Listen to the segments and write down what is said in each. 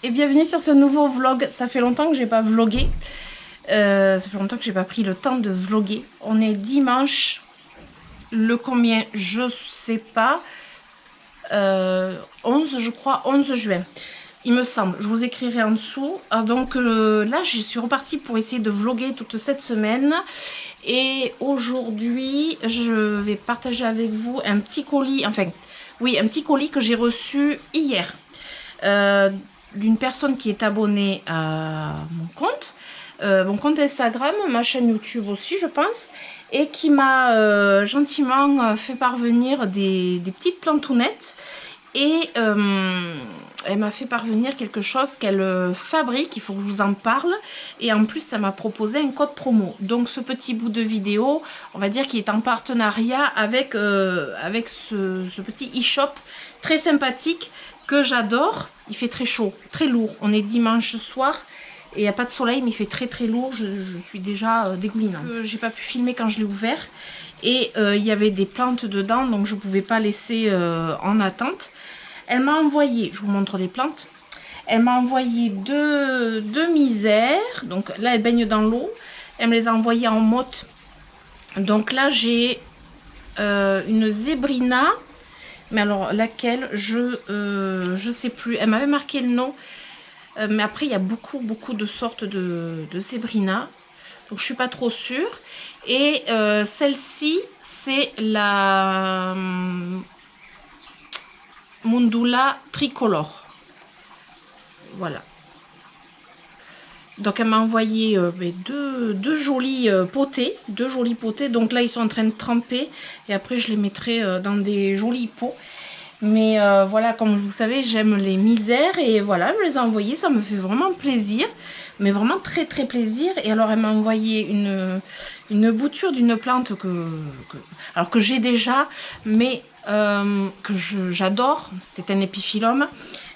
et bienvenue sur ce nouveau vlog. Ça fait longtemps que j'ai pas vlogué. Ça fait longtemps que j'ai pas pris le temps de vloguer. On est dimanche, le combien je sais pas, 11 je crois, 11 juin. Il me semble, je vous écrirai en dessous. Donc là je suis repartie pour essayer de vloguer toute cette semaine. Et aujourd'hui je vais partager avec vous un petit colis, enfin oui, un petit colis que j'ai reçu hier. D'une personne qui est abonnée à mon compte Instagram, ma chaîne YouTube aussi je pense, et qui m'a gentiment fait parvenir des petites plantounettes. Et elle m'a fait parvenir quelque chose qu'elle fabrique, il faut que je vous en parle. Et en plus, elle m'a proposé un code promo. Donc ce petit bout de vidéo, on va dire qu'il est en partenariat avec, ce petit e-shop très sympathique que j'adore. Il fait très chaud, très lourd. On est dimanche soir et il n'y a pas de soleil, mais il fait très lourd. Je suis déjà dégoulinante. J'ai pas pu filmer quand je l'ai ouvert. Et il y avait des plantes dedans, donc je ne pouvais pas laisser en attente. Elle m'a envoyé, je vous montre les plantes, elle m'a envoyé deux misères. Donc là, elle baigne dans l'eau. Elle me les a envoyées en motte. Donc là, j'ai une zébrina. Mais alors, laquelle, je sais plus. Elle m'avait marqué le nom. Mais après, il y a beaucoup de sortes de zébrina. Donc, je suis pas trop sûre. Et celle-ci, c'est la Mundula tricolore. Voilà. Donc elle m'a envoyé deux jolis potées. Donc là ils sont en train de tremper. Et après je les mettrai dans des jolis pots. Mais voilà, comme vous savez, j'aime les misères. Et voilà, je les ai envoyées. Ça me fait vraiment plaisir. Mais vraiment très plaisir. Et alors elle m'a envoyé une bouture d'une plante que j'ai déjà, mais que j'adore. C'est un épiphyllum.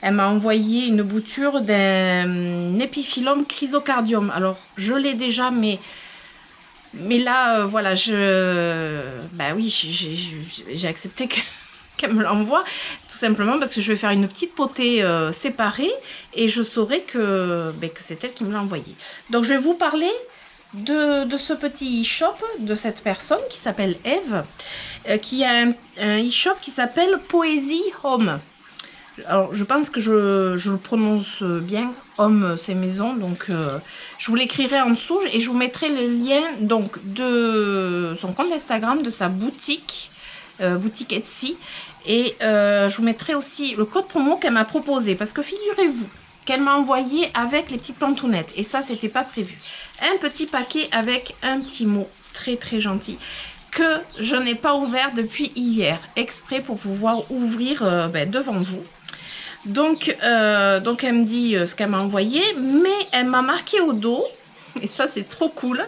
Elle m'a envoyé une bouture d'un épiphyllum chrysocardium. Alors je l'ai déjà, mais là voilà, bah oui, j'ai accepté qu'elle me l'envoie, tout simplement parce que je vais faire une petite potée séparée et je saurai que c'est elle qui me l'a envoyé. Donc je vais vous parler de ce petit e-shop de cette personne qui s'appelle Eve, qui a un e-shop qui s'appelle Poésie Home. Alors je pense que je le prononce bien, Home c'est maison, donc je vous l'écrirai en dessous et je vous mettrai le lien donc de son compte Instagram, de sa boutique, boutique Etsy, et je vous mettrai aussi le code promo qu'elle m'a proposé, parce que figurez-vous qu'elle m'a envoyé avec les petites plantounettes, et ça c'était pas prévu, un petit paquet avec un petit mot très gentil que je n'ai pas ouvert depuis hier, exprès pour pouvoir ouvrir devant vous. Donc elle me dit ce qu'elle m'a envoyé, mais elle m'a marqué au dos, et ça c'est trop cool,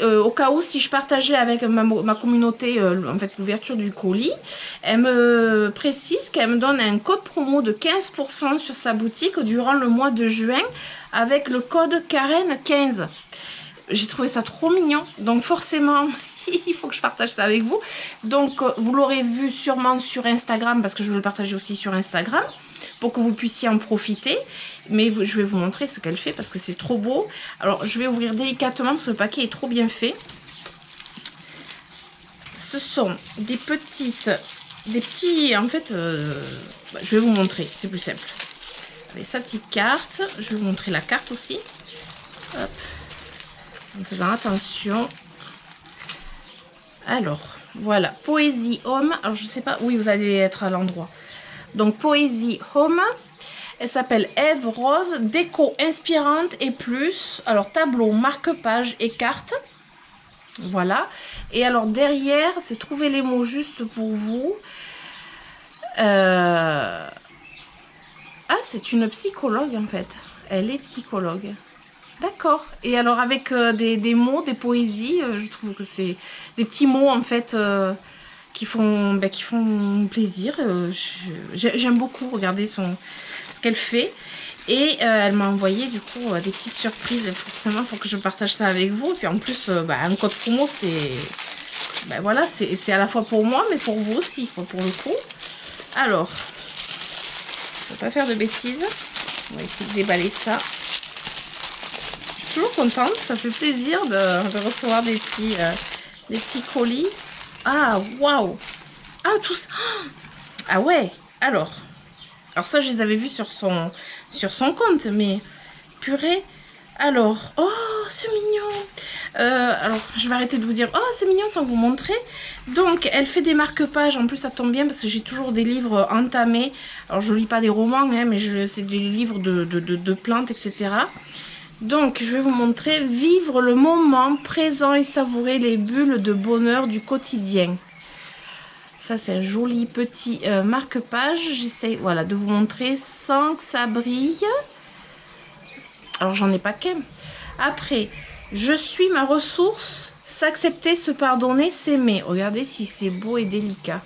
au cas où si je partageais avec ma communauté en fait l'ouverture du colis. Elle me précise qu'elle me donne un code promo de 15% sur sa boutique durant le mois de juin avec le code Karen15. J'ai trouvé ça trop mignon, donc forcément il faut que je partage ça avec vous. Donc vous l'aurez vu sûrement sur Instagram, parce que je vais le partager aussi sur Instagram pour que vous puissiez en profiter. Mais je vais vous montrer ce qu'elle fait parce que c'est trop beau. Alors je vais ouvrir délicatement parce que le paquet est trop bien fait. Ce sont des petits en fait je vais vous montrer, c'est plus simple. Avec sa petite carte, je vais vous montrer la carte aussi. Hop. En faisant attention. Alors, voilà, Poésie Home. Alors, je sais pas, oui, vous allez être à l'endroit. Donc, Poésie Home. Elle s'appelle Eve Rose, déco inspirante et plus. Alors, tableau, marque-page et carte. Voilà. Et alors, derrière, c'est trouver les mots justes pour vous. Ah, c'est une psychologue, en fait. Elle est psychologue. D'accord. Et alors avec des mots, des poésies, je trouve que c'est des petits mots en fait qui font plaisir. J'aime beaucoup regarder ce qu'elle fait. Et elle m'a envoyé du coup des petites surprises. Forcément, il faut que je partage ça avec vous. Et puis en plus, un code promo, c'est voilà, c'est à la fois pour moi, mais pour vous aussi, pour le coup. Alors, je ne vais pas faire de bêtises. On va essayer de déballer ça. Je suis toujours contente, ça fait plaisir de recevoir des petits colis. Ah, waouh! Ah, tout ça! Ah ouais! Alors ça, je les avais vus sur son compte, mais purée! Alors, oh, c'est mignon! Alors, je vais arrêter de vous dire, oh, c'est mignon sans vous montrer. Donc, elle fait des marque-pages. En plus, ça tombe bien parce que j'ai toujours des livres entamés. Alors, je lis pas des romans, hein, mais c'est des livres de plantes, etc. Donc, je vais vous montrer vivre le moment présent et savourer les bulles de bonheur du quotidien. Ça, c'est un joli petit marque-page. J'essaie, voilà, de vous montrer sans que ça brille. Alors, j'en ai pas qu'un. Après, je suis ma ressource. S'accepter, se pardonner, s'aimer. Regardez si c'est beau et délicat.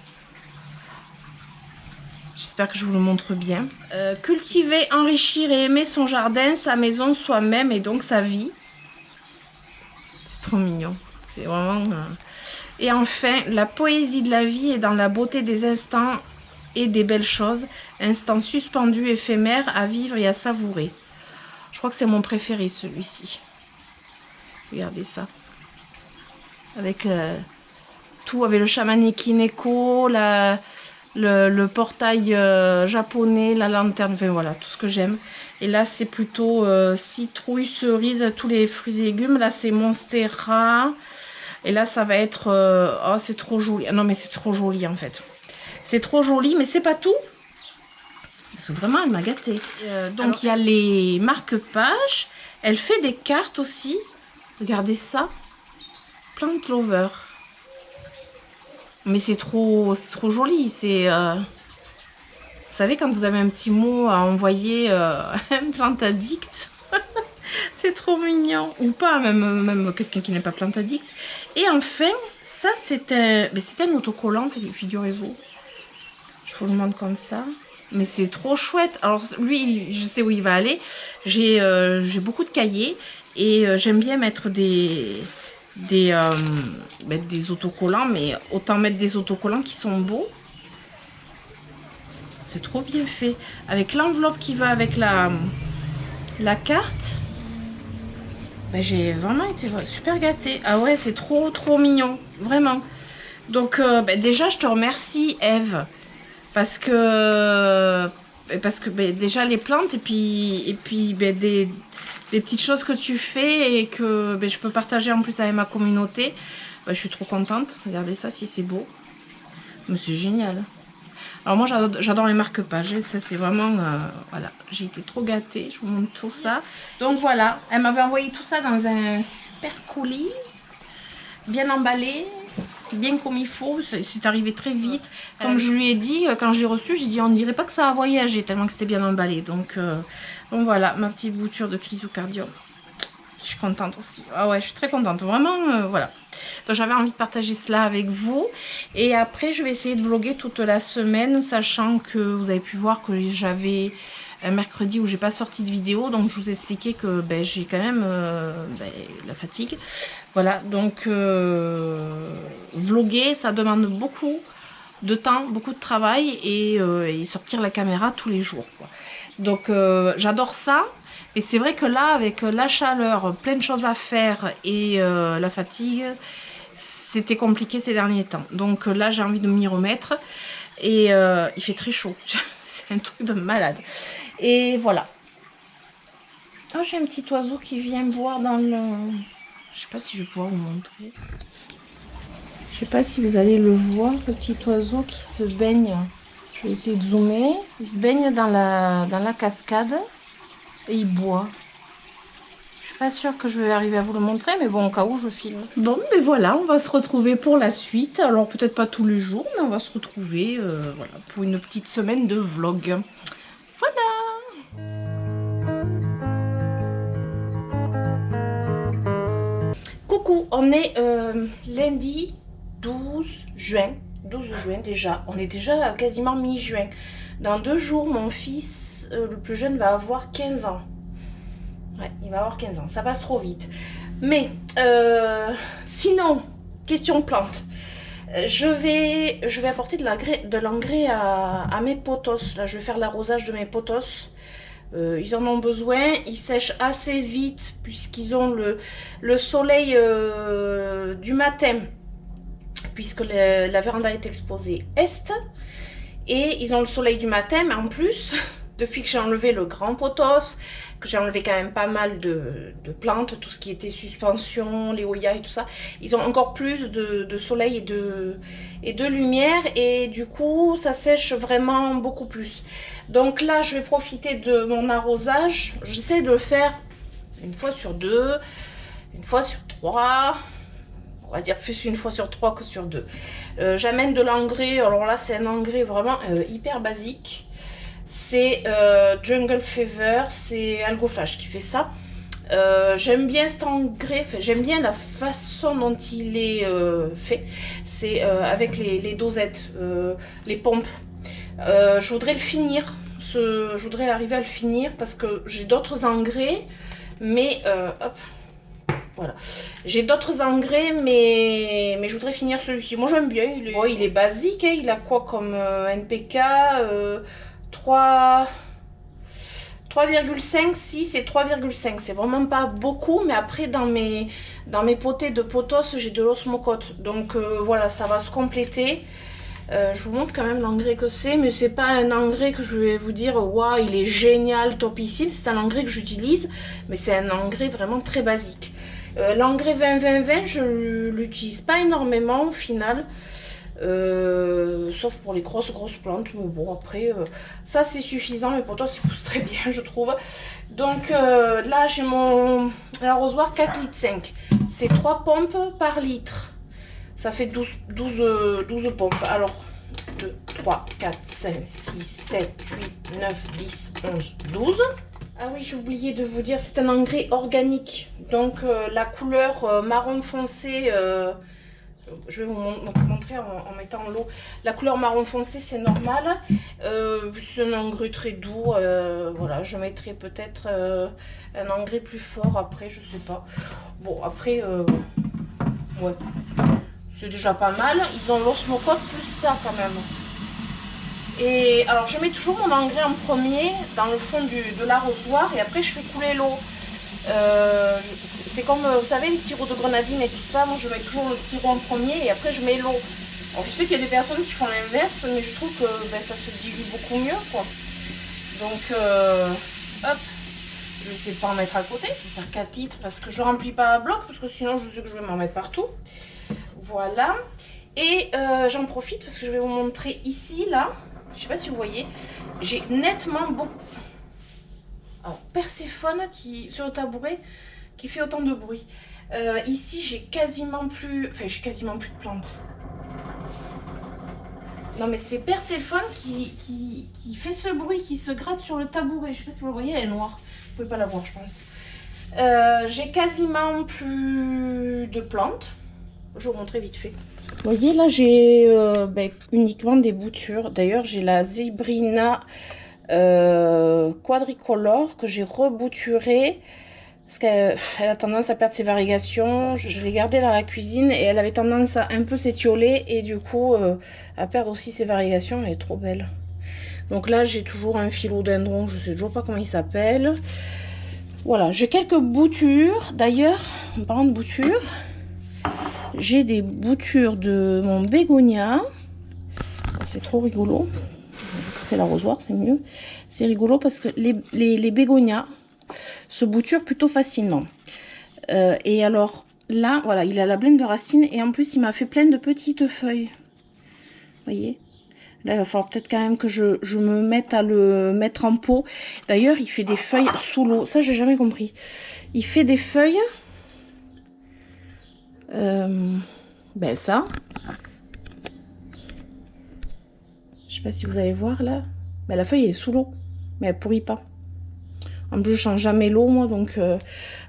J'espère que je vous le montre bien. Cultiver, enrichir et aimer son jardin, sa maison, soi-même et donc sa vie. C'est trop mignon. C'est vraiment... Et enfin, la poésie de la vie est dans la beauté des instants et des belles choses. Instants suspendus, éphémères, à vivre et à savourer. Je crois que c'est mon préféré, celui-ci. Regardez ça. Avec tout, avec le chamaneki neko, le portail japonais, la lanterne, enfin voilà, tout ce que j'aime. Et là, c'est plutôt citrouille, cerise, tous les fruits et légumes. Là, c'est monstera. Et là, ça va être... oh, c'est trop joli. Ah, non, mais c'est trop joli, en fait. C'est trop joli, mais c'est pas tout. Parce que vraiment, elle m'a gâtée. Donc, il y a les marque-pages. Elle fait des cartes aussi. Regardez ça. Plant Lover. Mais c'est trop joli. C'est... Vous savez, quand vous avez un petit mot à envoyer à un plante addict... C'est trop mignon. Ou pas, même quelqu'un qui n'est pas plante addict. Et enfin, ça c'est un autocollant, figurez-vous. Je vous le montre comme ça. Mais c'est trop chouette. Alors lui, je sais où il va aller. J'ai beaucoup de cahiers. Et j'aime bien mettre des autocollants. Mais autant mettre des autocollants qui sont beaux. C'est trop bien fait. Avec l'enveloppe qui va avec la carte. Ben, j'ai vraiment été super gâtée. Ah ouais, c'est trop mignon, vraiment. Donc déjà, je te remercie, Eve, parce que déjà les plantes et puis des petites choses que tu fais et que je peux partager en plus avec ma communauté. Je suis trop contente. Regardez ça, si c'est beau. Mais c'est génial. Alors moi j'adore les marque-pages, ça c'est vraiment, voilà, j'ai été trop gâtée, je vous montre tout ça. Donc voilà, elle m'avait envoyé tout ça dans un super colis, bien emballé, bien comme il faut, c'est arrivé très vite. Comme je lui ai dit, quand je l'ai reçu, j'ai dit on dirait pas que ça a voyagé tellement que c'était bien emballé. Donc voilà, ma petite bouture de chrysocardium. Je suis contente aussi. Ah ouais, je suis très contente. Vraiment, voilà. Donc j'avais envie de partager cela avec vous. Et après, je vais essayer de vlogger toute la semaine, sachant que vous avez pu voir que j'avais un mercredi où j'ai pas sorti de vidéo. Donc je vous expliquais que j'ai quand même la fatigue. Voilà, donc vlogger, ça demande beaucoup de temps, beaucoup de travail et sortir la caméra tous les jours, quoi. Donc j'adore ça. Et c'est vrai que là, avec la chaleur, plein de choses à faire et la fatigue, c'était compliqué ces derniers temps. Donc là, j'ai envie de m'y remettre. Et il fait très chaud. C'est un truc de malade. Et voilà. Oh, j'ai un petit oiseau qui vient boire dans le... Je sais pas si je vais pouvoir vous montrer. Je sais pas si vous allez le voir, le petit oiseau qui se baigne. Je vais essayer de zoomer. Il se baigne dans la cascade. Et il boit. Je suis pas sûre que je vais arriver à vous le montrer, mais bon, au cas où, je filme. Bon, mais voilà, on va se retrouver pour la suite. Alors, peut-être pas tous les jours, mais on va se retrouver voilà, pour une petite semaine de vlog. Voilà! Coucou, on est lundi 12 juin. 12 juin déjà. On est déjà quasiment mi-juin. Dans 2 jours, mon fils... le plus jeune va avoir 15 ans. Ouais, il va avoir 15 ans. Ça passe trop vite. Mais, sinon, question plante. Je vais apporter de l'engrais à mes potos. Là, je vais faire l'arrosage de mes potos. Ils en ont besoin, ils sèchent assez vite puisqu'ils ont le soleil du matin, puisque la véranda est exposée est, et ils ont le soleil du matin, mais en plus, depuis que j'ai enlevé le grand potos, que j'ai enlevé quand même pas mal de plantes, tout ce qui était suspension, les Hoya et tout ça, ils ont encore plus de soleil et de lumière, et du coup ça sèche vraiment beaucoup plus. Donc là je vais profiter de mon arrosage, j'essaie de le faire une fois sur 2, une fois sur 3, on va dire plus une fois sur 3 que sur 2. J'amène de l'engrais, alors là c'est un engrais vraiment hyper basique. C'est Jungle Fever, c'est Algoflash qui fait ça. J'aime bien cet engrais, enfin, j'aime bien la façon dont il est fait. C'est avec les dosettes, les pompes. Je voudrais le finir, je voudrais arriver à le finir parce que j'ai d'autres engrais, mais hop, voilà. J'ai d'autres engrais, mais je voudrais finir celui-ci. Moi j'aime bien, il est basique, hein. Il a quoi comme NPK 3,5, si c'est 3,5, c'est vraiment pas beaucoup, mais après dans mes potées de potos j'ai de l'osmocote, donc voilà, ça va se compléter. Je vous montre quand même l'engrais que c'est, mais c'est pas un engrais que je vais vous dire waouh il est génial, topissime. C'est un engrais que j'utilise, mais c'est un engrais vraiment très basique. L'engrais 20-20-20 je l'utilise pas énormément au final. Sauf pour les grosses plantes, mais bon après ça c'est suffisant, mes potos ils poussent très bien je trouve. Donc là j'ai mon arrosoir 4,5 litres, c'est 3 pompes par litre, ça fait 12 pompes. Alors 2, 3, 4, 5, 6, 7, 8, 9, 10, 11, 12. Ah oui, j'ai oublié de vous dire, c'est un engrais organique, donc la couleur marron foncé, je vais vous montrer en mettant l'eau. La couleur marron foncé, c'est normal. C'est un engrais très doux. Voilà, je mettrai peut-être un engrais plus fort après, je sais pas. Bon, après, ouais, c'est déjà pas mal. Ils ont l'osmocote plus ça quand même. Et alors, je mets toujours mon engrais en premier dans le fond de l'arrosoir et après, je fais couler l'eau. C'est comme, vous savez, les sirops de grenadine et tout ça. Moi, je mets toujours le sirop en premier et après, je mets l'eau. Alors, je sais qu'il y a des personnes qui font l'inverse, mais je trouve que ben, ça se dilue beaucoup mieux, quoi. Donc, hop, je vais essayer de pas en mettre à côté. Je vais faire 4 litres parce que je remplis pas à bloc, parce que sinon, je sais que je vais m'en mettre partout. Voilà. Et j'en profite parce que je vais vous montrer ici, là. Je sais pas si vous voyez, j'ai nettement beaucoup... Alors, Perséphone qui, sur le tabouret, qui fait autant de bruit. Ici, j'ai quasiment plus... Enfin, j'ai quasiment plus de plantes. Non, mais c'est Perséphone qui fait ce bruit, qui se gratte sur le tabouret. Je sais pas si vous le voyez, elle est noire. Vous pouvez pas la voir, je pense. J'ai quasiment plus de plantes. Je vais vous montrer vite fait. Vous voyez, là, j'ai uniquement des boutures. D'ailleurs, j'ai la Zybrina quadricolore que j'ai rebouturée parce qu'elle a tendance à perdre ses variegations. Je l'ai gardée dans la cuisine et elle avait tendance à un peu s'étioler et du coup à perdre aussi ses variegations. Elle est trop belle. Donc là, j'ai toujours un philodendron, je sais toujours pas comment il s'appelle. Voilà, j'ai quelques boutures. D'ailleurs, en parlant de boutures, j'ai des boutures de mon bégonia. C'est trop rigolo. C'est l'arrosoir, c'est mieux. C'est rigolo parce que les bégonias se bouturent plutôt facilement. Et alors là, voilà, il a la pleine de racines et en plus il m'a fait plein de petites feuilles. Vous voyez? Là, il va falloir peut-être quand même que je me mette à le mettre en pot. D'ailleurs, il fait des feuilles sous l'eau. Ça, j'ai jamais compris. Il fait des feuilles... ben ça. Je sais pas si vous allez voir là. Ben, la feuille est sous l'eau. Mais elle pourrit pas. En plus, je change jamais l'eau, moi. Donc,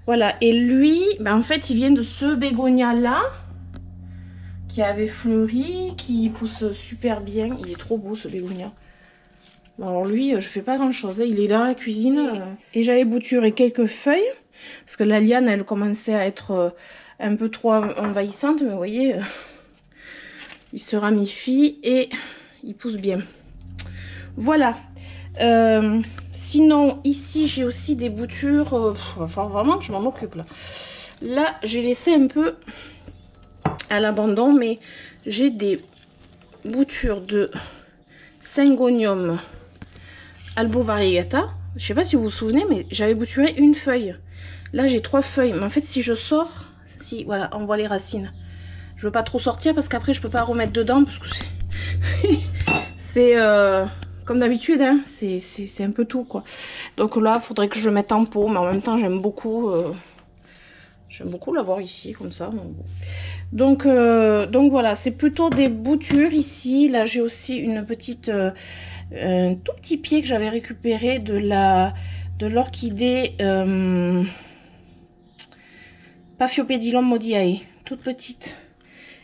voilà. Et lui, ben, en fait, il vient de ce bégonia là. Qui avait fleuri. Qui pousse super bien. Il est trop beau, ce bégonia. Alors lui, je fais pas grand chose. Hein. Il est dans la cuisine. Et j'avais bouturé quelques feuilles. Parce que la liane, elle commençait à être un peu trop envahissante. Mais vous voyez, il se ramifie et il pousse bien. Voilà. Sinon, ici, j'ai aussi des boutures. Il va falloir vraiment que je m'en occupe, là. Là, j'ai laissé un peu à l'abandon, mais j'ai des boutures de Syngonium albovariegata. Je sais pas si vous vous souvenez, mais j'avais bouturé une feuille. Là, j'ai 3 feuilles. Mais en fait, si je sors, si, voilà, on voit les racines. Je veux pas trop sortir parce qu'après, je peux pas remettre dedans parce que c'est comme d'habitude, hein, c'est un peu tout, quoi. Donc là, il faudrait que je mette en pot, mais en même temps, j'aime beaucoup l'avoir ici, comme ça. Donc voilà, c'est plutôt des boutures ici. Là, j'ai aussi une petite, un tout petit pied que j'avais récupéré de l'orchidée Paphiopedilum modiae, toute petite.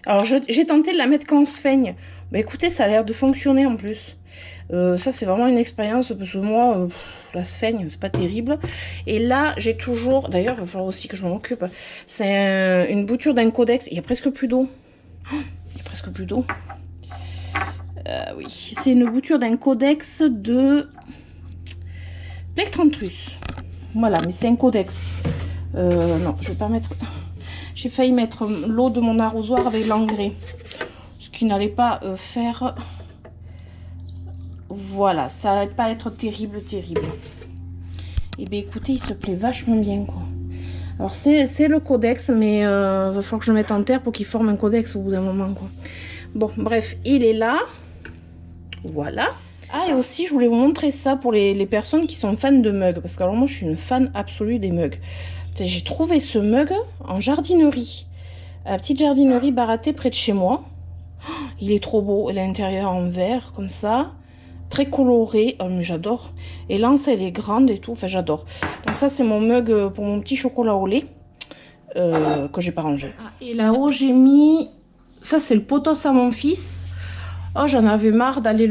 Alors, j'ai tenté de la mettre quand on se feigne. Bah écoutez, ça a l'air de fonctionner en plus. Ça, c'est vraiment une expérience parce que moi, la sphaigne, c'est pas terrible. Et là, j'ai toujours... D'ailleurs, il va falloir aussi que je m'en occupe. C'est une bouture d'un codex. Il y a presque plus d'eau. Oh, il y a presque plus d'eau. Oui, c'est une bouture d'un codex de Plectranthus. Voilà, mais c'est un codex. Non, je vais pas mettre... J'ai failli mettre l'eau de mon arrosoir avec l'engrais. Ce qui n'allait pas faire... Voilà, ça n'allait pas être terrible. Et bien écoutez, il se plaît vachement bien, quoi. Alors c'est le codex, mais il va falloir que je le mette en terre pour qu'il forme un codex au bout d'un moment, quoi. Bon, bref, il est là. Voilà. Ah, et aussi, je voulais vous montrer ça pour les personnes qui sont fans de mugs. Parce que alors moi, je suis une fan absolue des mugs. J'ai trouvé ce mug en jardinerie. À la petite jardinerie Baraté près de chez moi. Oh, il est trop beau. Et l'intérieur en verre, comme ça. Très coloré. Oh, mais j'adore. Et l'anse, elle est grande et tout. Enfin, j'adore. Donc ça, c'est mon mug pour mon petit chocolat au lait. Que j'ai pas rangé. Ah, et là-haut, j'ai mis... Ça, c'est le potos à mon fils. Oh, j'en avais marre d'aller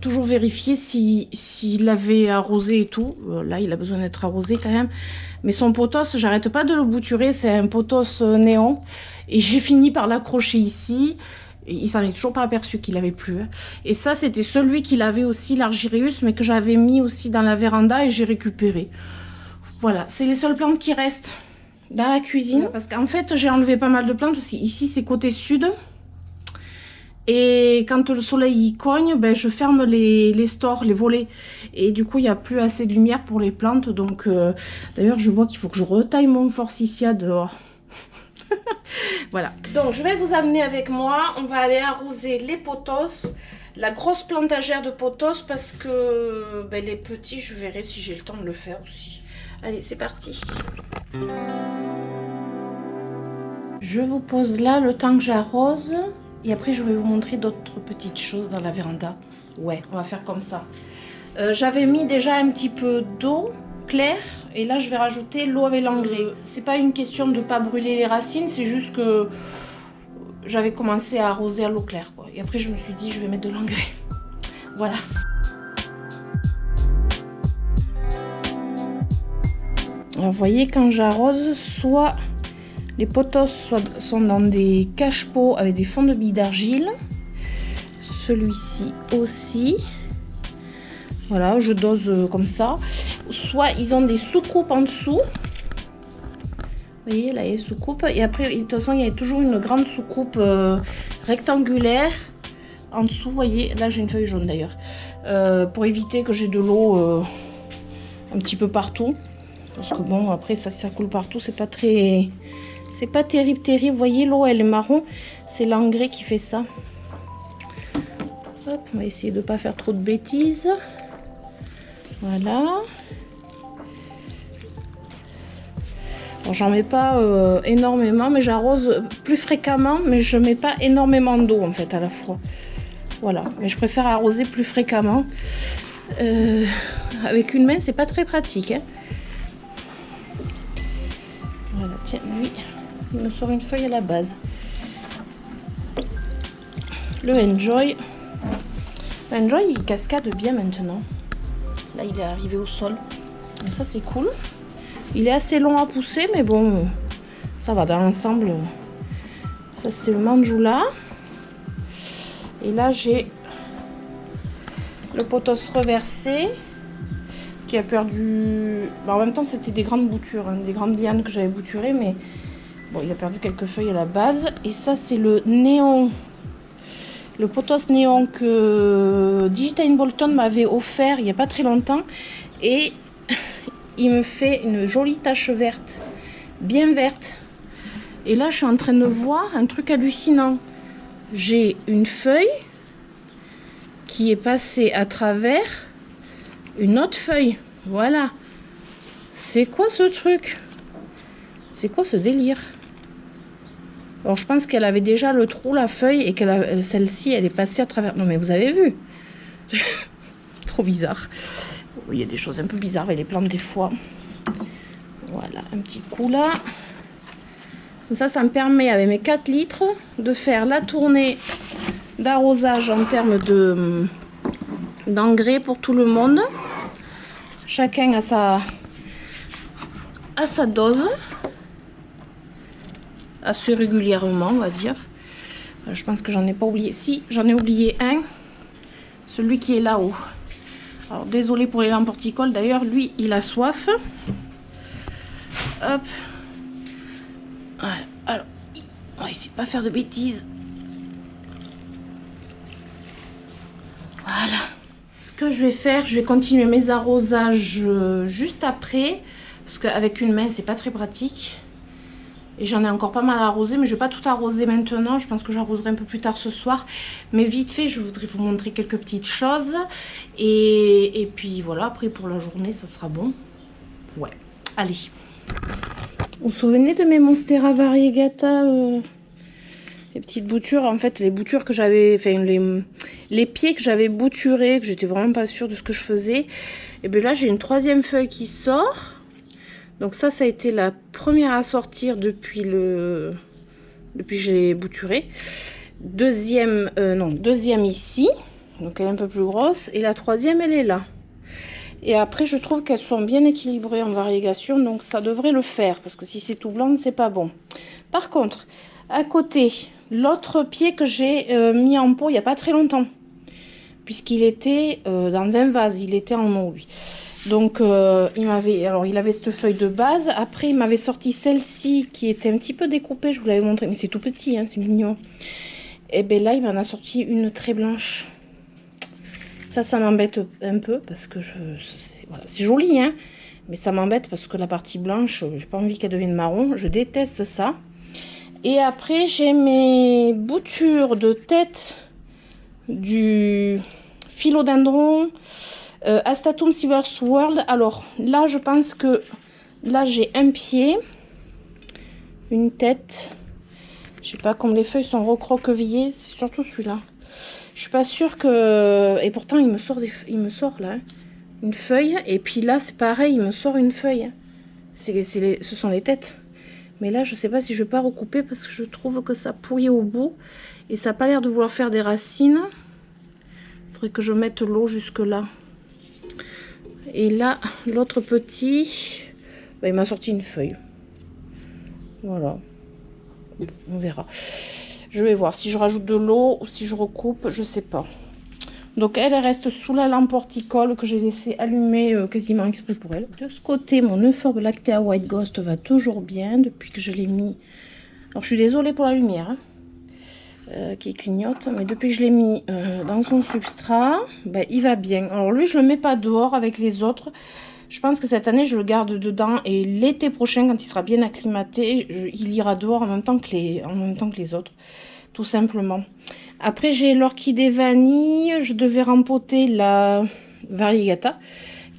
toujours vérifier s'il avait arrosé et tout. Là, il a besoin d'être arrosé quand même. Mais son potos, j'arrête pas de le bouturer. C'est un potos néon. Et j'ai fini par l'accrocher ici. Il s'en est toujours pas aperçu qu'il avait plu. Hein. Et ça, c'était celui qu'il avait aussi, l'Argyreus, mais que j'avais mis aussi dans la véranda et j'ai récupéré. Voilà, c'est les seules plantes qui restent dans la cuisine. Parce qu'en fait, j'ai enlevé pas mal de plantes. Parce qu'ici, c'est côté sud. Et quand le soleil y cogne, ben, je ferme les stores, les volets. Et du coup, il n'y a plus assez de lumière pour les plantes. Donc, d'ailleurs, je vois qu'il faut que je retaille mon forsythia dehors. Voilà. Donc, je vais vous amener avec moi. On va aller arroser les pothos. La grosse plantagère de pothos parce que ben, les petits, je verrai si j'ai le temps de le faire aussi. Allez, c'est parti. Je vous pose là le temps que j'arrose. Et après, je vais vous montrer d'autres petites choses dans la véranda. Ouais, on va faire comme ça. J'avais mis déjà un petit peu d'eau claire. Et là, je vais rajouter l'eau avec l'engrais. C'est pas une question de ne pas brûler les racines. C'est juste que j'avais commencé à arroser à l'eau claire, quoi. Et après, je me suis dit, je vais mettre de l'engrais. Voilà. Alors, vous voyez, quand j'arrose, soit... les pothos sont dans des cache-pots avec des fonds de billes d'argile. Celui-ci aussi. Voilà, je dose comme ça. Soit ils ont des soucoupes en dessous. Vous voyez, là, il y a une soucoupe. Et après, de toute façon, il y a toujours une grande soucoupe rectangulaire en dessous. Vous voyez, là, j'ai une feuille jaune d'ailleurs. Pour éviter que j'ai de l'eau un petit peu partout. Parce que bon, après, ça coule partout. C'est pas très... C'est pas terrible. Vous voyez, l'eau, elle est marron. C'est l'engrais qui fait ça. Hop, on va essayer de ne pas faire trop de bêtises. Voilà. Bon, j'en mets pas énormément, mais j'arrose plus fréquemment. Mais je mets pas énormément d'eau, en fait, à la fois. Voilà. Mais je préfère arroser plus fréquemment. Avec une main, c'est pas très pratique. Hein. Voilà, tiens, lui... il me sort une feuille à la base. Le Enjoy. Le Enjoy, il cascade bien maintenant. Là, il est arrivé au sol. Donc ça, c'est cool. Il est assez long à pousser, mais bon, ça va dans l'ensemble. Ça, c'est le Manjula. Et là, j'ai le pothos reversé. qui a perdu... Bah, en même temps, c'était des grandes boutures, hein, des grandes lianes que j'avais bouturées, mais bon, il a perdu quelques feuilles à la base. Et ça, c'est le néon, le pothos néon que Digitine Bolton m'avait offert il n'y a pas très longtemps. Et il me fait une jolie tache verte, bien verte. Et là, je suis en train de voir un truc hallucinant. J'ai une feuille qui est passée à travers une autre feuille. Voilà. C'est quoi ce truc? C'est quoi ce délire? Alors, je pense qu'elle avait déjà le trou, la feuille, et que celle-ci, elle est passée à travers... Non, mais vous avez vu? Trop bizarre. Il y a des choses un peu bizarres avec les plantes des fois. Voilà, un petit coup là. Ça me permet, avec mes 4 litres, de faire la tournée d'arrosage en termes d'engrais pour tout le monde. Chacun a sa dose. Assez régulièrement, on va dire. Je pense que j'en ai pas oublié. Si, j'en ai oublié un. Celui qui est là-haut. Alors, désolé pour les lampes horticoles. D'ailleurs, lui, il a soif. Hop. Voilà. Alors, on va essayer de pas faire de bêtises. Voilà. Ce que je vais faire, je vais continuer mes arrosages juste après. Parce qu'avec une main, c'est pas très pratique. Et j'en ai encore pas mal arrosé, mais je vais pas tout arroser maintenant. Je pense que j'arroserai un peu plus tard ce soir. Mais vite fait, je voudrais vous montrer quelques petites choses. Et puis voilà, après pour la journée, ça sera bon. Ouais, allez. Vous vous souvenez de mes Monstera Variegata les petites boutures, en fait, les boutures que j'avais... Enfin, les pieds que j'avais bouturés, que j'étais vraiment pas sûre de ce que je faisais. Et bien là, j'ai une 3e feuille qui sort. Donc ça a été la première à sortir depuis que je l'ai bouturée. Deuxième ici. Donc elle est un peu plus grosse. Et la 3e, elle est là. Et après, je trouve qu'elles sont bien équilibrées en variégation. Donc ça devrait le faire. Parce que si c'est tout blanc, c'est pas bon. Par contre, à côté, l'autre pied que j'ai mis en pot il n'y a pas très longtemps. Puisqu'il était dans un vase. Il était en eau, lui. Donc, il avait cette feuille de base. Après, il m'avait sorti celle-ci qui était un petit peu découpée. Je vous l'avais montré, mais c'est tout petit, hein, c'est mignon. Et bien là, il m'en a sorti une très blanche. Ça m'embête un peu parce que voilà, c'est joli, hein. Mais ça m'embête parce que la partie blanche, j'ai pas envie qu'elle devienne marron. Je déteste ça. Et après, j'ai mes boutures de tête du philodendron. Astatum Silver World. Alors là, je pense que là, j'ai un pied, une tête. Je sais pas, comme les feuilles sont recroquevillées, c'est surtout celui-là. Je suis pas sûre que... Et pourtant, il me sort là, hein, une feuille. Et puis là, c'est pareil, il me sort une feuille. Ce sont les têtes. Mais là, je sais pas si je vais pas recouper parce que je trouve que ça pourrit au bout. Et ça n'a pas l'air de vouloir faire des racines. Il faudrait que je mette l'eau jusque là. Et là, l'autre petit, il m'a sorti une feuille. Voilà. On verra. Je vais voir si je rajoute de l'eau ou si je recoupe, je sais pas. Donc elle reste sous la lampe horticole que j'ai laissé allumer quasiment exprès pour elle. De ce côté, mon Euphorbia Lactea White Ghost va toujours bien depuis que je l'ai mis. Alors je suis désolée pour la lumière. Hein. Qui clignote, mais depuis que je l'ai mis dans son substrat, il va bien. Alors lui, je le mets pas dehors avec les autres. Je pense que cette année, je le garde dedans et l'été prochain, quand il sera bien acclimaté, il ira dehors en même temps que les autres, tout simplement. Après, j'ai l'orchidée vanille. Je devais rempoter la variegata,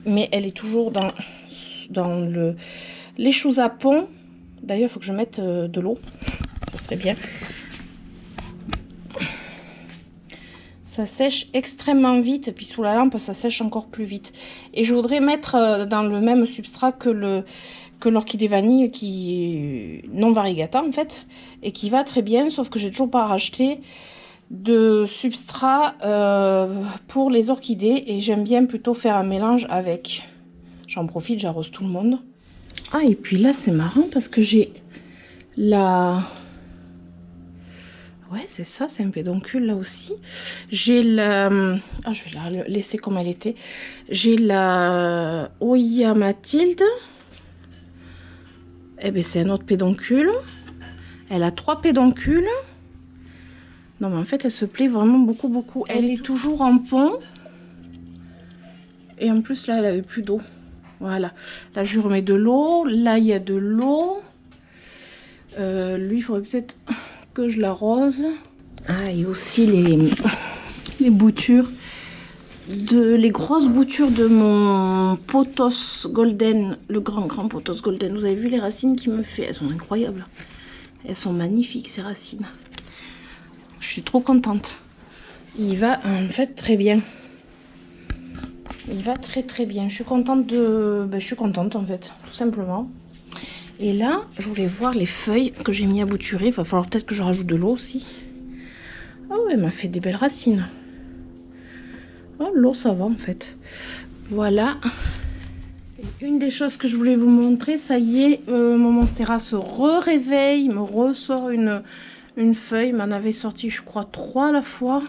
mais elle est toujours dans les choux à pont. D'ailleurs, il faut que je mette de l'eau, ça serait bien. Ça sèche extrêmement vite, puis sous la lampe, ça sèche encore plus vite. Et je voudrais mettre dans le même substrat que l'orchidée vanille, qui est non variegata en fait, et qui va très bien, sauf que j'ai toujours pas racheté de substrat pour les orchidées, et j'aime bien plutôt faire un mélange avec. J'en profite, j'arrose tout le monde. Ah, et puis là, c'est marrant parce que j'ai la... Ouais, c'est ça, c'est un pédoncule là aussi. J'ai la... Ah, je vais la laisser comme elle était. J'ai la Oya Mathilde. Eh bien, c'est un autre pédoncule. Elle a 3 pédoncules. Non, mais en fait, elle se plaît vraiment beaucoup, beaucoup. Elle est toujours en pont. Et en plus, là, elle avait plus d'eau. Voilà. Là, je lui remets de l'eau. Là, il y a de l'eau. Lui, il faudrait peut-être que je l'arrose. Ah, et aussi les boutures. Les grosses boutures de mon pothos golden. Le grand pothos golden. Vous avez vu les racines qu'il me fait? Elles sont incroyables. Elles sont magnifiques, ces racines. Je suis trop contente. Il va en fait très bien. Il va très très bien. Je suis contente de... je suis contente en fait, tout simplement. Et là, je voulais voir les feuilles que j'ai mis à bouturer. Il va falloir peut-être que je rajoute de l'eau aussi. Ah ouais, elle m'a fait des belles racines. Oh, l'eau, ça va en fait. Voilà. Et une des choses que je voulais vous montrer, ça y est, mon monstera se réveille. Il me ressort une feuille. Il m'en avait sorti, je crois, 3 à la fois.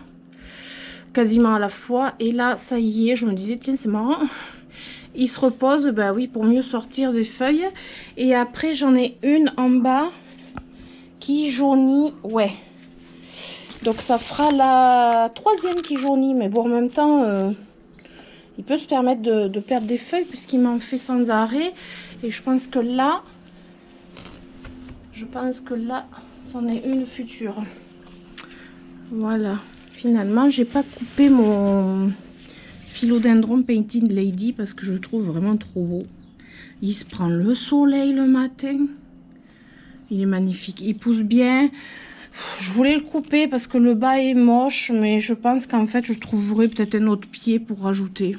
Quasiment à la fois. Et là, ça y est, je me disais, tiens, c'est marrant. Il se repose, bah oui, pour mieux sortir des feuilles. Et après, j'en ai une en bas qui jaunit, ouais. Donc, ça fera la 3e qui jaunit. Mais bon, en même temps, il peut se permettre de perdre des feuilles puisqu'il m'en fait sans arrêt. Et je pense que là, c'en est une future. Voilà. Finalement, j'ai pas coupé mon Philodendron Painted Lady parce que je le trouve vraiment trop beau. Il se prend le soleil le matin. Il est magnifique. Il pousse bien. Je voulais le couper parce que le bas est moche, mais je pense qu'en fait, je trouverai peut-être un autre pied pour rajouter.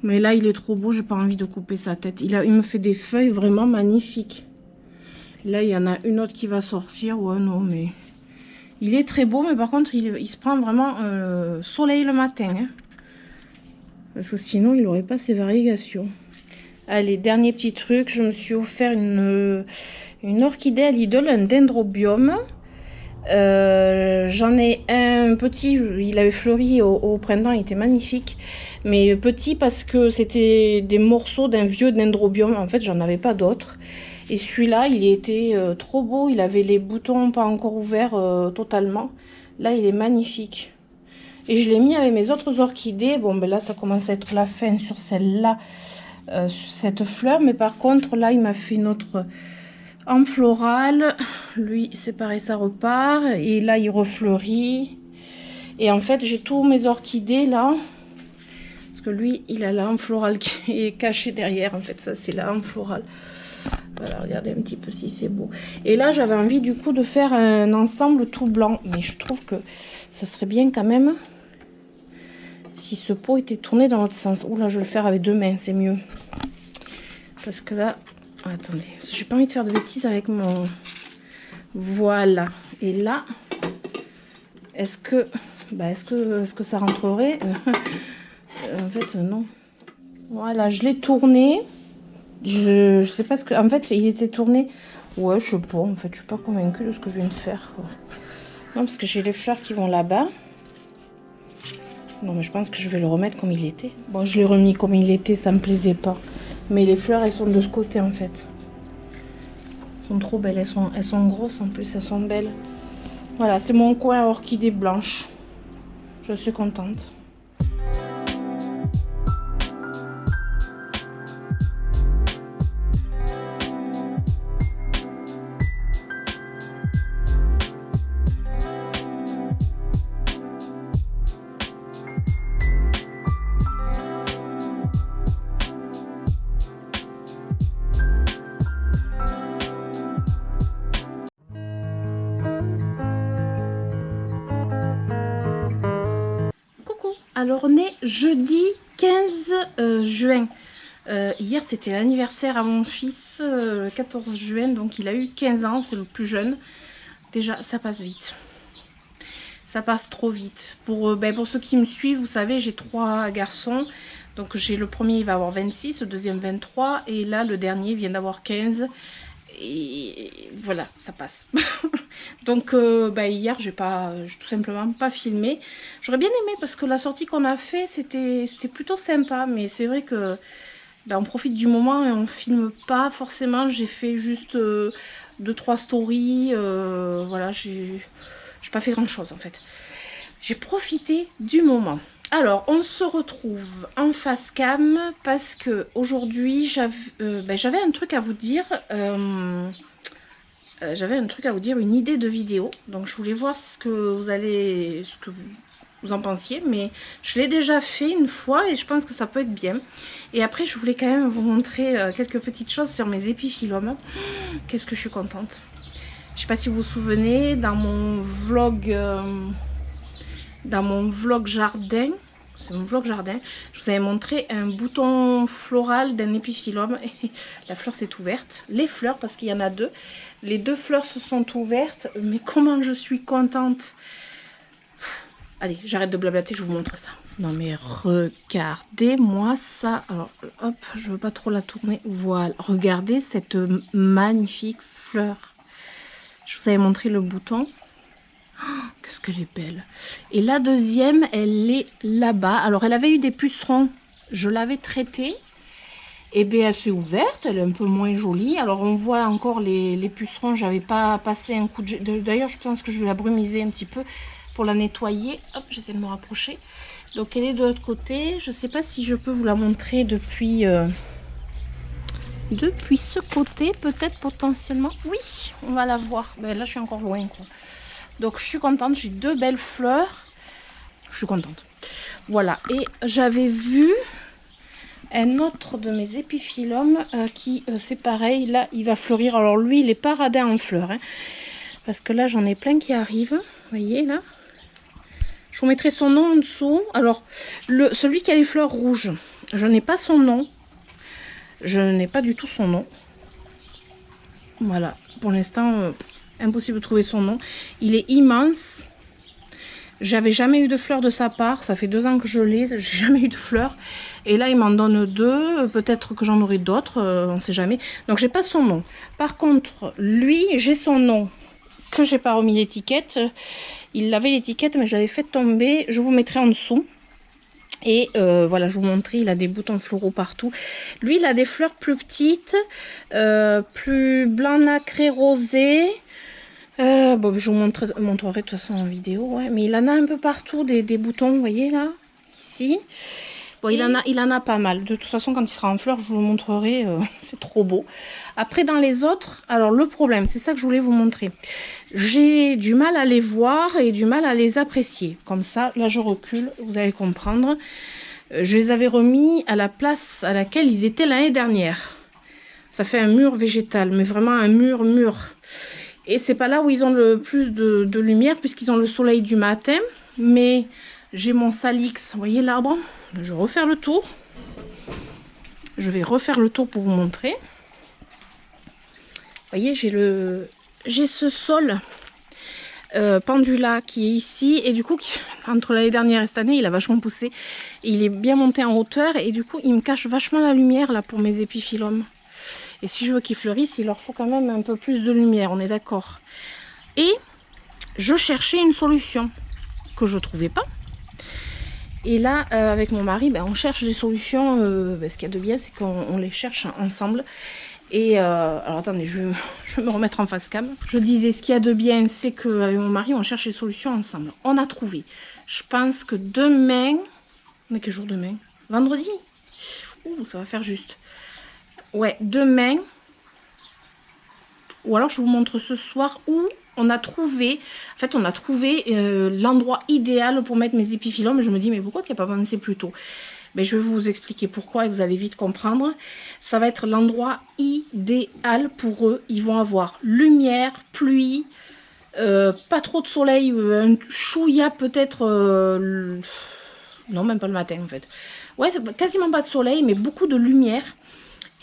Mais là, il est trop beau. J'ai pas envie de couper sa tête. Il me fait des feuilles vraiment magnifiques. Là, il y en a une autre qui va sortir. Ouais, non, mais... Il est très beau, mais par contre, il se prend vraiment soleil le matin. Hein. Parce que sinon, il n'aurait pas ses variégations. Allez, dernier petit truc. Je me suis offert une orchidée à Lidl, un dendrobium. J'en ai un petit, il avait fleuri au printemps, il était magnifique. Mais petit parce que c'était des morceaux d'un vieux dendrobium. En fait, j'en avais pas d'autres. Et celui-là, il était trop beau. Il avait les boutons pas encore ouverts totalement. Là, il est magnifique. Et je l'ai mis avec mes autres orchidées. Bon, ben là, ça commence à être la fin sur celle-là, sur cette fleur. Mais par contre, là, il m'a fait une autre en floral. Lui, c'est pareil, ça repart. Et là, il refleurit. Et en fait, j'ai tous mes orchidées là. Parce que lui, il a la en floral qui est cachée derrière. En fait, ça, c'est la en floral. Voilà, regardez un petit peu si c'est beau. Et là, j'avais envie du coup de faire un ensemble tout blanc. Mais je trouve que ça serait bien quand même si ce pot était tourné dans l'autre sens. Oula, je vais le faire avec 2 mains, c'est mieux. Parce que là, attendez, j'ai pas envie de faire de bêtises avec mon... Voilà. Et là, est-ce que ça rentrerait? En fait, non. Voilà, je l'ai tourné. Je sais pas ce que... En fait, il était tourné... Ouais, je sais pas. En fait, je suis pas convaincue de ce que je viens de faire. Non, parce que j'ai les fleurs qui vont là-bas. Non, mais je pense que je vais le remettre comme il était. Bon, je l'ai remis comme il était, ça me plaisait pas. Mais les fleurs, elles sont de ce côté, en fait. Elles sont trop belles. Elles sont grosses, en plus. Elles sont belles. Voilà, c'est mon coin orchidée blanche. Je suis contente. Alors, on est jeudi 15 juin. Hier, c'était l'anniversaire à mon fils, le 14 juin. Donc, il a eu 15 ans, c'est le plus jeune. Déjà, ça passe vite. Ça passe trop vite. Pour ceux qui me suivent, vous savez, j'ai 3 garçons. Donc, j'ai le premier, il va avoir 26, le deuxième 23. Et là, le dernier vient d'avoir 15. Et voilà, ça passe. Donc hier, j'ai tout simplement pas filmé. J'aurais bien aimé parce que la sortie qu'on a fait, c'était plutôt sympa. Mais c'est vrai que on profite du moment et on filme pas forcément. J'ai fait juste 2-3 stories. Voilà, j'ai pas fait grand chose en fait. J'ai profité du moment. Alors, on se retrouve en face cam parce que aujourd'hui j'avais un truc à vous dire. J'avais un truc à vous dire, une idée de vidéo. Donc je voulais voir ce que vous en pensiez. Mais je l'ai déjà fait une fois et je pense que ça peut être bien. Et après je voulais quand même vous montrer quelques petites choses sur mes épiphylomes. Qu'est-ce que je suis contente. Je sais pas si vous vous souvenez, dans mon vlog jardin, c'est mon vlog jardin, je vous avais montré un bouton floral d'un épiphyllum. La fleur s'est ouverte, les fleurs, parce qu'il y en a deux. Les deux fleurs se sont ouvertes, mais comment je suis contente. Allez, j'arrête de blablater, je vous montre ça. Non mais regardez-moi ça. Alors hop, je veux pas trop la tourner. Voilà, regardez cette magnifique fleur. Je vous avais montré le bouton. Oh, qu'est-ce qu'elle est belle. Et la deuxième, elle est là-bas. Alors elle avait eu des pucerons, je l'avais traitée. Et bien elle s'est ouverte, elle est un peu moins jolie. Alors on voit encore les pucerons, j'avais pas passé un coup de... D'ailleurs je pense que je vais la brumiser un petit peu pour la nettoyer. Hop, j'essaie de me rapprocher. Donc elle est de l'autre côté. Je sais pas si je peux vous la montrer depuis ce côté, peut-être potentiellement. Oui, on va la voir. Ben, là je suis encore loin quoi. Donc je suis contente, j'ai deux belles fleurs. Je suis contente. Voilà, et j'avais vu un autre de mes épiphyllums qui, c'est pareil, là il va fleurir. Alors lui, il est pas radin en fleurs. Hein, parce que là, j'en ai plein qui arrivent. Vous voyez, là. Je vous mettrai son nom en dessous. Alors, celui qui a les fleurs rouges, je n'ai pas son nom. Je n'ai pas du tout son nom. Voilà, pour l'instant... impossible de trouver son nom. Il est immense. J'avais jamais eu de fleurs de sa part. Ça fait 2 ans que je l'ai. J'ai jamais eu de fleurs. Et là, il m'en donne 2. Peut-être que j'en aurai d'autres. On ne sait jamais. Donc, j'ai pas son nom. Par contre, lui, j'ai son nom. Que j'ai pas remis l'étiquette. Il avait l'étiquette, mais je l'avais fait tomber. Je vous mettrai en dessous. Et voilà, je vous montrais, il a des boutons floraux partout. Lui, il a des fleurs plus petites. Plus blanc nacré rosé. Bon, je vous montrerai de toute façon en vidéo, ouais. Mais il en a un peu partout des boutons, vous voyez là, ici. Bon, il en a pas mal. De toute façon, quand il sera en fleurs, je vous le montrerai. C'est trop beau. Après, dans les autres, alors le problème, c'est ça que je voulais vous montrer. J'ai du mal à les voir et du mal à les apprécier. Comme ça, là, je recule, vous allez comprendre. Je les avais remis à la place à laquelle ils étaient l'année dernière. Ça fait un mur végétal, mais vraiment un mur. Et c'est pas là où ils ont le plus de lumière, puisqu'ils ont le soleil du matin. Mais j'ai mon salix, vous voyez l'arbre? Je vais refaire le tour. Je vais refaire le tour pour vous montrer. Vous voyez, j'ai ce sol pendula qui est ici. Et du coup, entre l'année dernière et cette année, il a vachement poussé. Et il est bien monté en hauteur. Et du coup, il me cache vachement la lumière là pour mes épiphyllums. Et si je veux qu'ils fleurissent, il leur faut quand même un peu plus de lumière, on est d'accord. Et je cherchais une solution que je ne trouvais pas. Et là, avec mon mari, on cherche des solutions. Ce qu'il y a de bien, c'est qu'on les cherche ensemble. Et alors attendez, je vais me remettre en face cam. Je disais, ce qu'il y a de bien, c'est qu'avec mon mari, on cherche des solutions ensemble. On a trouvé. Je pense que demain... On est quel jour demain? Vendredi? Ouh, ça va faire juste. Ouais, demain, ou alors je vous montre ce soir où on a trouvé, l'endroit idéal pour mettre mes épiphyllums. Et je me dis, mais pourquoi tu n'y as pas pensé plus tôt? Mais je vais vous expliquer pourquoi et vous allez vite comprendre. Ça va être l'endroit idéal pour eux. Ils vont avoir lumière, pluie, pas trop de soleil, un chouïa peut-être, non même pas le matin en fait. Ouais, quasiment pas de soleil, mais beaucoup de lumière.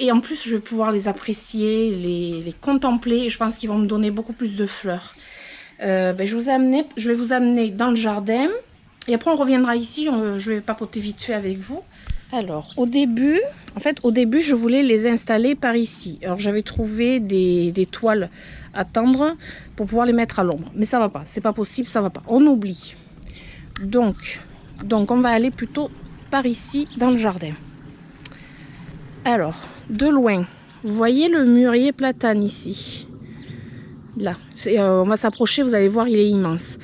Et en plus, je vais pouvoir les apprécier, les contempler. Et je pense qu'ils vont me donner beaucoup plus de fleurs. Je vais vous amener dans le jardin. Et après, on reviendra ici. Je vais papoter vite fait avec vous. Alors, au début, En fait, au début, je voulais les installer par ici. Alors, j'avais trouvé des toiles à tendre pour pouvoir les mettre à l'ombre. Mais ça va pas, c'est pas possible, ça va pas. On oublie. Donc, on va aller plutôt par ici, dans le jardin. Alors, de loin, vous voyez le mûrier platane ici. Là, on va s'approcher, vous allez voir, il est immense.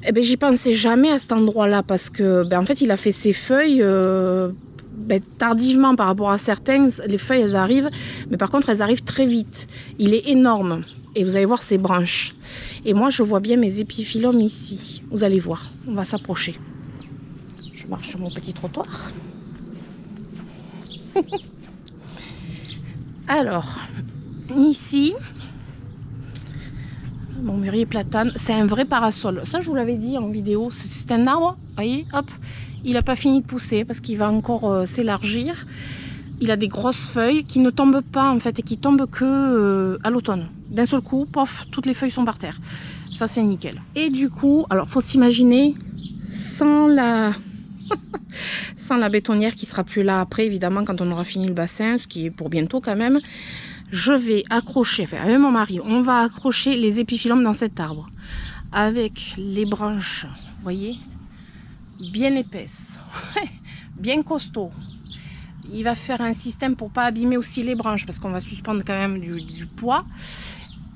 Eh ben, j'y pensais jamais à cet endroit-là parce que, en fait, il a fait ses feuilles tardivement par rapport à certains. Les feuilles, elles arrivent, mais par contre, elles arrivent très vite. Il est énorme et vous allez voir ses branches. Et moi, je vois bien mes épiphyllums ici. Vous allez voir, on va s'approcher. Je marche sur mon petit trottoir. Alors, ici, mon mûrier platane, c'est un vrai parasol. Ça, je vous l'avais dit en vidéo, c'est un arbre, vous voyez, hop, il n'a pas fini de pousser parce qu'il va encore s'élargir. Il a des grosses feuilles qui ne tombent pas en fait et qui tombent que à l'automne. D'un seul coup, pof, toutes les feuilles sont par terre. Ça, c'est nickel. Et du coup, alors, faut s'imaginer, sans la... sans la bétonnière qui sera plus là après, évidemment, quand on aura fini le bassin, ce qui est pour bientôt quand même, je vais accrocher, enfin avec mon mari, on va accrocher les épiphyllums dans cet arbre avec les branches, vous voyez, bien épaisses, bien costaud. Il va faire un système pour pas abîmer aussi les branches parce qu'on va suspendre quand même du poids.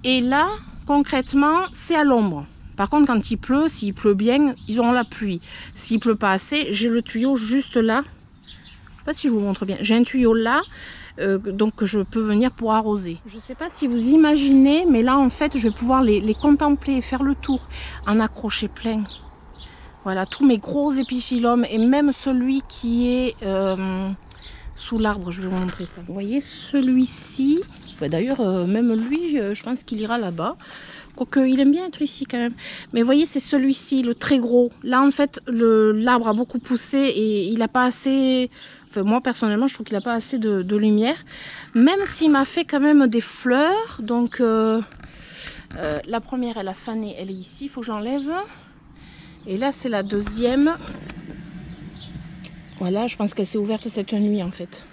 Et là, concrètement, c'est à l'ombre. Par contre, quand il pleut, s'il pleut bien, ils auront la pluie. S'il pleut pas assez, j'ai le tuyau juste là. Je sais pas si je vous montre bien. J'ai un tuyau là. Donc je peux venir pour arroser. Je ne sais pas si vous imaginez, mais là en fait je vais pouvoir les contempler, faire le tour, en accrocher plein. Voilà, tous mes gros épiphyllums et même celui qui est sous l'arbre, je vais vous montrer ça. Vous voyez celui-ci, d'ailleurs même lui, je pense qu'il ira là-bas. Quoique il aime bien être ici quand même. Mais vous voyez, c'est celui-ci, le très gros. Là en fait, l'arbre a beaucoup poussé et il n'a pas assez... Enfin, moi personnellement, je trouve qu'il n'a pas assez de lumière. Même s'il m'a fait quand même des fleurs. Donc la première, elle a fané, elle est ici, il faut que j'enlève. Et là, c'est la deuxième. Voilà, je pense qu'elle s'est ouverte cette nuit en fait.